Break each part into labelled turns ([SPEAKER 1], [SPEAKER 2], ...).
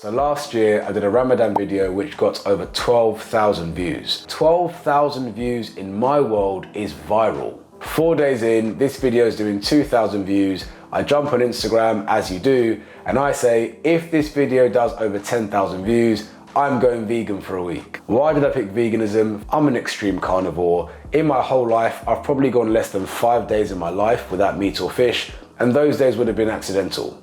[SPEAKER 1] So last year I did a Ramadan video which got over 12,000 views. 12,000 views in my world is viral. 4 days in, this video is doing 2,000 views. I jump on Instagram as you do, and I say, if this video does over 10,000 views, I'm going vegan for a week. Why did I pick veganism? I'm an extreme carnivore. In my whole life, I've probably gone less than 5 days in my life without meat or fish, and those days would have been accidental.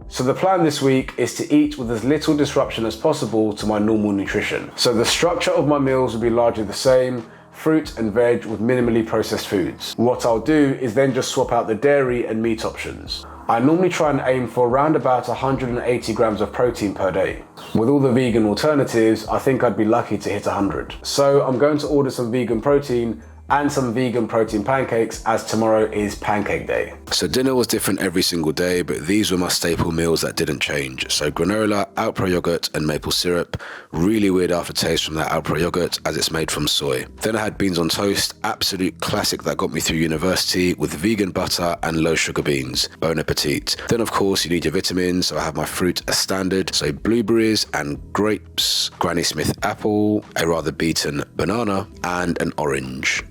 [SPEAKER 1] So the plan this week is to eat with as little disruption as possible to my normal nutrition. So the structure of my meals will be largely the same, fruit and veg with minimally processed foods. What I'll do is then just swap out the dairy and meat options. I normally try and aim for around about 180 grams of protein per day. With all the vegan alternatives, I think I'd be lucky to hit 100. So I'm going to order some vegan protein and some vegan protein pancakes, as tomorrow is Pancake Day. So dinner was different every single day, but these were my staple meals that didn't change. So granola, Alpro yogurt and maple syrup. Really weird aftertaste from that Alpro yogurt as it's made from soy. Then I had beans on toast, absolute classic that got me through university, with vegan butter and low sugar beans. Bon appetit. Then of course you need your vitamins, so I have my fruit as standard. So blueberries and grapes, Granny Smith apple, a rather beaten banana and an orange.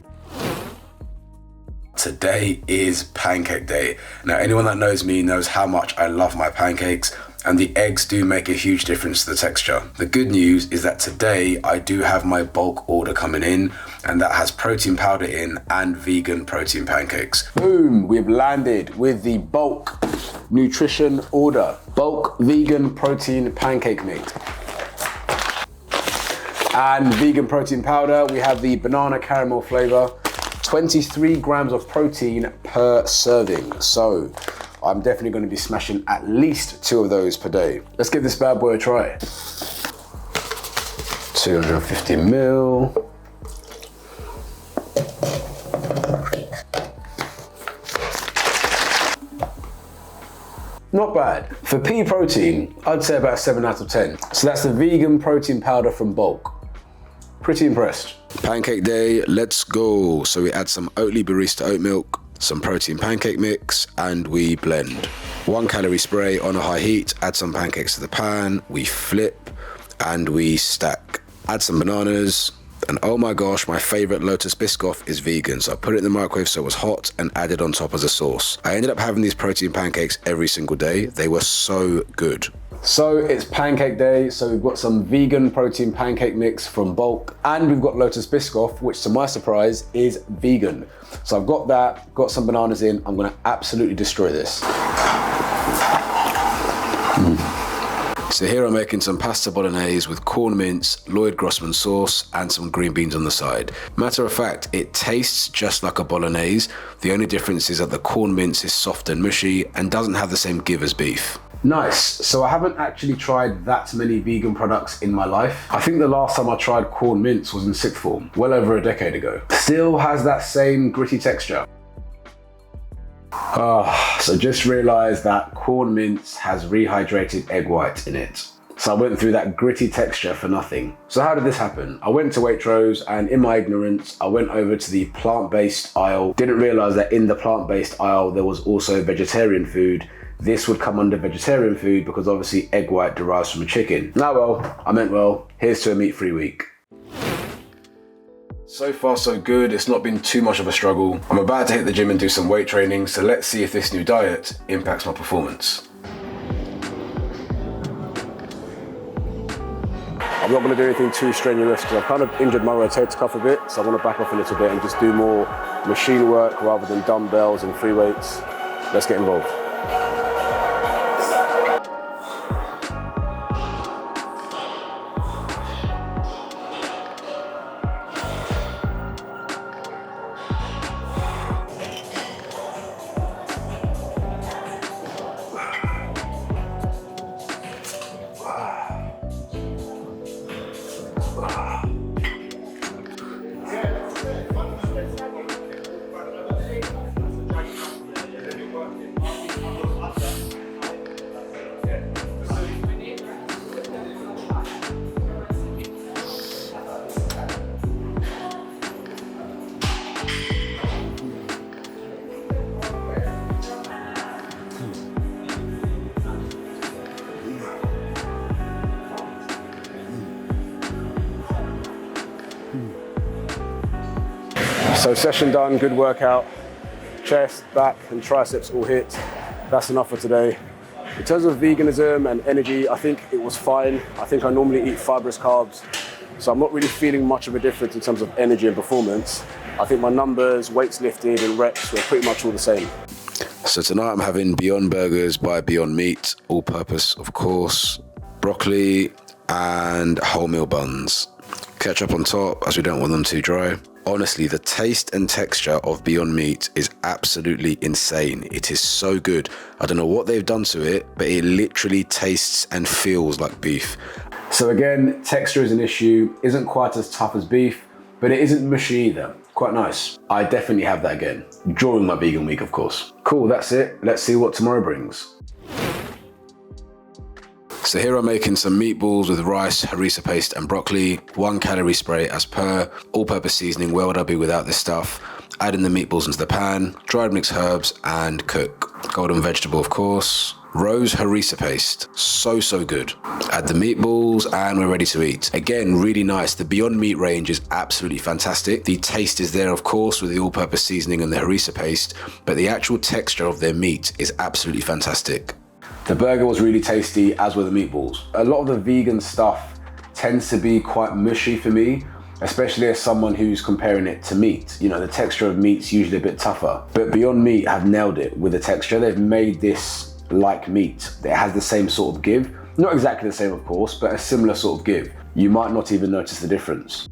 [SPEAKER 1] Today is Pancake Day. Now, anyone that knows me knows how much I love my pancakes, and the eggs do make a huge difference to the texture. The good news is that today I do have my bulk order coming in, and that has protein powder in and vegan protein pancakes. Boom, we've landed with the bulk nutrition order. Bulk vegan protein pancake mix. And vegan protein powder, we have the banana caramel flavor. 23 grams of protein per serving. So I'm definitely going to be smashing at least 2 of those per day. Let's give this bad boy a try. 250 mil. Not bad. For pea protein, I'd say about 7 out of 10. So that's the vegan protein powder from Bulk. Pretty impressed. Pancake day, let's go. So we add some Oatly barista oat milk, some protein pancake mix, and we blend. 1 calorie spray on a high heat, add some pancakes to the pan, we flip, and we stack. Add some bananas, and oh my gosh, my favorite Lotus Biscoff is vegan, so I put it in the microwave so it was hot and added on top as a sauce. I ended up having these protein pancakes every single day. They were so good. So it's Pancake Day, so we've got some vegan protein pancake mix from Bulk, and we've got Lotus Biscoff, which to my surprise is vegan. So I've got that, got some bananas in, I'm gonna absolutely destroy this. So here I'm making some pasta bolognese with corn mince, Lloyd Grossman sauce, and some green beans on the side. Matter of fact, it tastes just like a bolognese. The only difference is that the corn mince is soft and mushy and doesn't have the same give as beef. Nice. So I haven't actually tried that many vegan products in my life. I think the last time I tried corn mince was in sixth form, well over a decade ago. Still has that same gritty texture. So just realized that corn mince has rehydrated egg white in it. So I went through that gritty texture for nothing. So how did this happen? I went to Waitrose, and in my ignorance, I went over to the plant-based aisle. Didn't realize that in the plant-based aisle, there was also vegetarian food. This would come under vegetarian food because obviously egg white derives from a chicken. Now well, I meant well, here's to a meat-free week. So far so good, it's not been too much of a struggle. I'm about to hit the gym and do some weight training, so let's see if this new diet impacts my performance. I'm not going to do anything too strenuous because I've kind of injured my rotator cuff a bit, so I want to back off a little bit and just do more machine work rather than dumbbells and free weights. Let's get involved. So session done, good workout. Chest, back and triceps all hit. That's enough for today. In terms of veganism and energy, I think it was fine. I think I normally eat fibrous carbs, so I'm not really feeling much of a difference in terms of energy and performance. I think my numbers, weights lifted and reps were pretty much all the same. So tonight I'm having Beyond Burgers by Beyond Meat, all purpose of course, broccoli and wholemeal buns. Ketchup on top as we don't want them too dry. Honestly, the taste and texture of Beyond Meat is absolutely insane. It is so good. I don't know what they've done to it, but it literally tastes and feels like beef. So again, texture is an issue. Isn't quite as tough as beef, but it isn't mushy either. Quite nice. I definitely have that again. During my vegan week, of course. Cool, that's it. Let's see what tomorrow brings. So here I'm making some meatballs with rice, harissa paste and broccoli, 1 calorie spray as per, all-purpose seasoning. Where would I be without this stuff? Add in the meatballs into the pan, dried mixed herbs and cook. Golden vegetable of course. Rose harissa paste, so good. Add the meatballs and we're ready to eat. Again, really nice. The Beyond Meat range is absolutely fantastic. The taste is there of course with the all-purpose seasoning and the harissa paste, but the actual texture of their meat is absolutely fantastic. The burger was really tasty, as were the meatballs. A lot of the vegan stuff tends to be quite mushy for me, especially as someone who's comparing it to meat. You know, the texture of meat's usually a bit tougher. But Beyond Meat have nailed it with the texture. They've made this like meat. It has the same sort of give. Not exactly the same, of course, but a similar sort of give. You might not even notice the difference.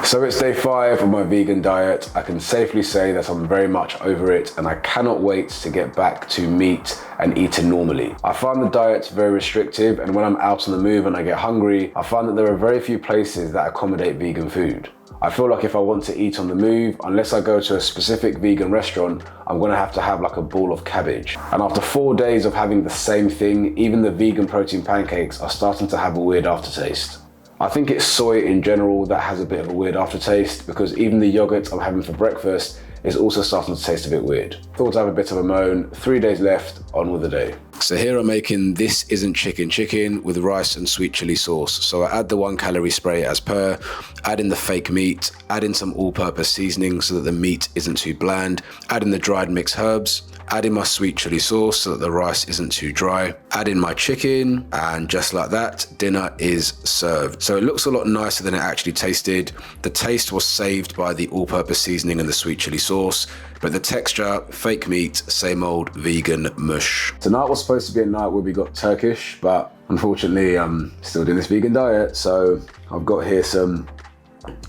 [SPEAKER 1] So it's day 5 of my vegan diet. I can safely say that I'm very much over it and I cannot wait to get back to meat and eating normally. I find the diet very restrictive, and when I'm out on the move and I get hungry, I find that there are very few places that accommodate vegan food. I feel like if I want to eat on the move, unless I go to a specific vegan restaurant, I'm gonna have to have like a bowl of cabbage. And after 4 days of having the same thing, even the vegan protein pancakes are starting to have a weird aftertaste. I think it's soy in general that has a bit of a weird aftertaste, because even the yogurt I'm having for breakfast is also starting to taste a bit weird. Thought I'd have a bit of a moan. 3 days left, on with the day. So here I'm making This Isn't Chicken with rice and sweet chili sauce. So I add the 1 calorie spray as per, add in the fake meat, add in some all-purpose seasoning so that the meat isn't too bland, add in the dried mixed herbs, add in my sweet chili sauce so that the rice isn't too dry, add in my chicken, and just like that, dinner is served. So it looks a lot nicer than it actually tasted. The taste was saved by the all-purpose seasoning and the sweet chili sauce, but the texture, fake meat, same old vegan mush. Tonight was supposed to be a night where we got Turkish, but unfortunately I'm still doing this vegan diet, so I've got here some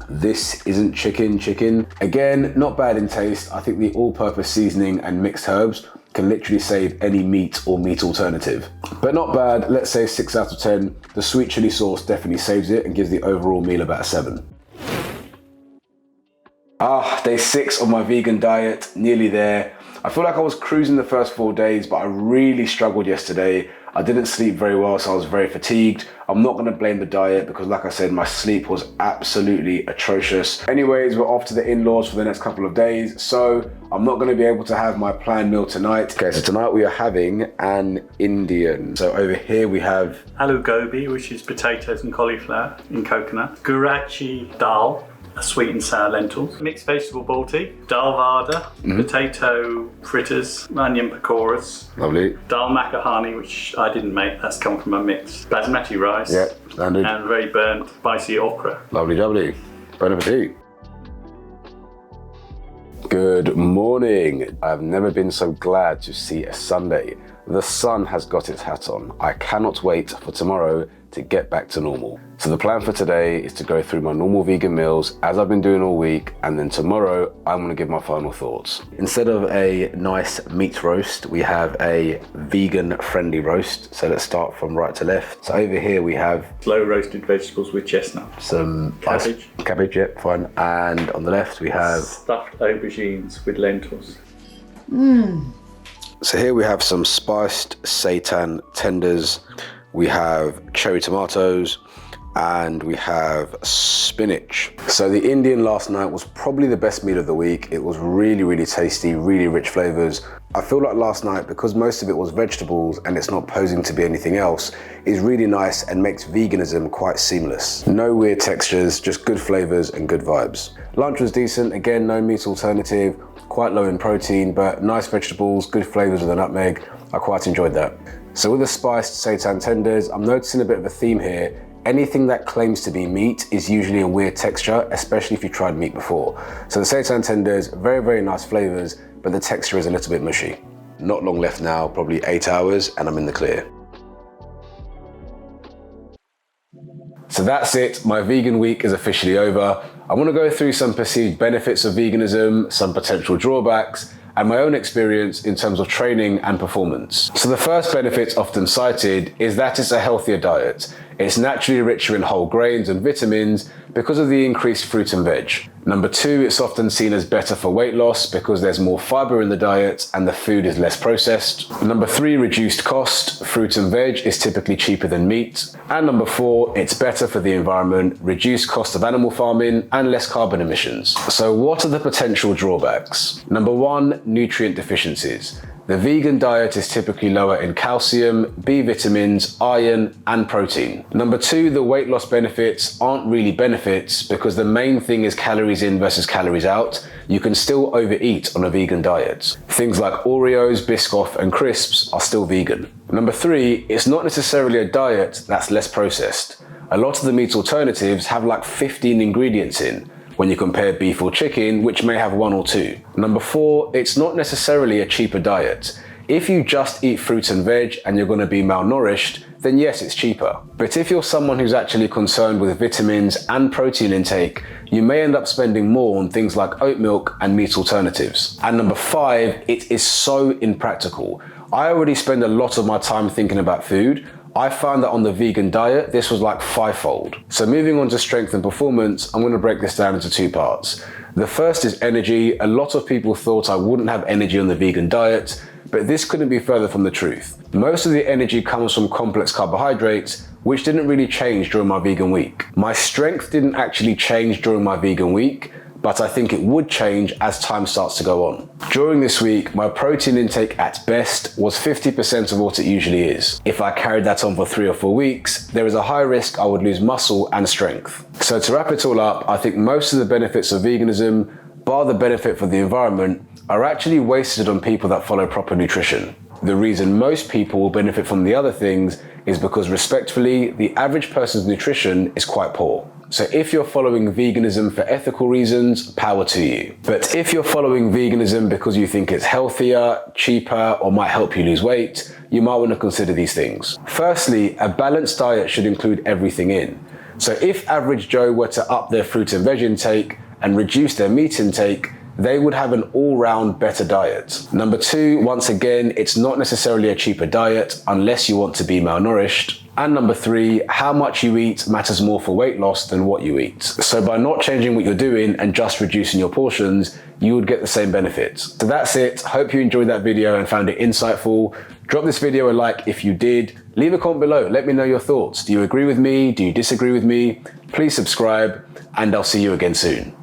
[SPEAKER 1] This Isn't Chicken. Again, not bad in taste. I think the all-purpose seasoning and mixed herbs can literally save any meat or meat alternative. But not bad, let's say 6 out of 10. The sweet chili sauce definitely saves it and gives the overall meal about a 7. Day 6 of my vegan diet, nearly there. I feel like I was cruising the first 4 days, but I really struggled yesterday. I didn't sleep very well, so I was very fatigued. I'm not gonna blame the diet because, like I said, my sleep was absolutely atrocious. Anyways, we're off to the in-laws for the next couple of days, so I'm not gonna be able to have my planned meal tonight. Okay, so tonight we are having an Indian. So over here we have
[SPEAKER 2] aloo gobi, which is potatoes and cauliflower in coconut. Gurachi dal, sweet and sour lentils, mixed vegetable balti, dal vada, potato fritters, onion pakoras,
[SPEAKER 1] lovely
[SPEAKER 2] dal makhani, which I didn't make, that's come from a mix, basmati rice,
[SPEAKER 1] yeah, standard,
[SPEAKER 2] and very burnt spicy okra.
[SPEAKER 1] Lovely. Bon appetit. Good morning. I've never been so glad to see a Sunday. The sun has got its hat on. I cannot wait for tomorrow to get back to normal. So the plan for today is to go through my normal vegan meals as I've been doing all week, and then tomorrow I'm gonna give my final thoughts. Instead of a nice meat roast, we have a vegan friendly roast. So let's start from right to left. So over here we have
[SPEAKER 2] slow roasted vegetables with chestnut.
[SPEAKER 1] Some
[SPEAKER 2] cabbage.
[SPEAKER 1] Cabbage, yeah, fine. And on the left we have
[SPEAKER 2] stuffed aubergines with lentils.
[SPEAKER 1] So here we have some spiced seitan tenders. We have cherry tomatoes, and we have spinach. So the Indian last night was probably the best meal of the week. It was really, really tasty, really rich flavors. I feel like last night, because most of it was vegetables and it's not posing to be anything else, is really nice and makes veganism quite seamless. No weird textures, just good flavors and good vibes. Lunch was decent, again, no meat alternative, quite low in protein, but nice vegetables, good flavors with a nutmeg. I quite enjoyed that. So with the spiced seitan tenders, I'm noticing a bit of a theme here. Anything that claims to be meat is usually a weird texture, especially if you tried meat before. So the seitan tenders, very, very nice flavors, but the texture is a little bit mushy. Not long left now, probably 8 hours, and I'm in the clear. So that's it, my vegan week is officially over. I want to go through some perceived benefits of veganism, some potential drawbacks, and my own experience in terms of training and performance. So the first benefit often cited is that it's a healthier diet. It's naturally richer in whole grains and vitamins because of the increased fruit and veg. Number two, it's often seen as better for weight loss because there's more fiber in the diet and the food is less processed. Number three, reduced cost. Fruit and veg is typically cheaper than meat. And number four, it's better for the environment, reduced cost of animal farming and less carbon emissions. So what are the potential drawbacks? Number one, nutrient deficiencies. The vegan diet is typically lower in calcium, B vitamins, iron, and protein. Number two, the weight loss benefits aren't really benefits because the main thing is calories in versus calories out. You can still overeat on a vegan diet. Things like Oreos, Biscoff, and crisps are still vegan. Number three, it's not necessarily a diet that's less processed. A lot of the meat alternatives have like 15 ingredients in, when you compare beef or chicken, which may have 1 or 2. Number four, it's not necessarily a cheaper diet. If you just eat fruit and veg and you're going to be malnourished, then yes, it's cheaper. But if you're someone who's actually concerned with vitamins and protein intake, you may end up spending more on things like oat milk and meat alternatives. And number five, it is so impractical. I already spend a lot of my time thinking about food. I found that on the vegan diet, this was like 5-fold. So moving on to strength and performance, I'm going to break this down into 2 parts. The first is energy. A lot of people thought I wouldn't have energy on the vegan diet, but this couldn't be further from the truth. Most of the energy comes from complex carbohydrates, which didn't really change during my vegan week. My strength didn't actually change during my vegan week, but I think it would change as time starts to go on. During this week, my protein intake at best was 50% of what it usually is. If I carried that on for 3 or 4 weeks, there is a high risk I would lose muscle and strength. So to wrap it all up, I think most of the benefits of veganism, bar the benefit for the environment, are actually wasted on people that follow proper nutrition. The reason most people will benefit from the other things is because, respectfully, the average person's nutrition is quite poor. So if you're following veganism for ethical reasons, power to you. But if you're following veganism because you think it's healthier, cheaper, or might help you lose weight, you might want to consider these things. Firstly, a balanced diet should include everything in. So if average Joe were to up their fruit and veg intake and reduce their meat intake, they would have an all-round better diet. Number two, once again, it's not necessarily a cheaper diet unless you want to be malnourished. And number three, how much you eat matters more for weight loss than what you eat. So by not changing what you're doing and just reducing your portions, you would get the same benefits. So that's it. Hope you enjoyed that video and found it insightful. Drop this video a like if you did. Leave a comment below. Let me know your thoughts. Do you agree with me? Do you disagree with me? Please subscribe, and I'll see you again soon.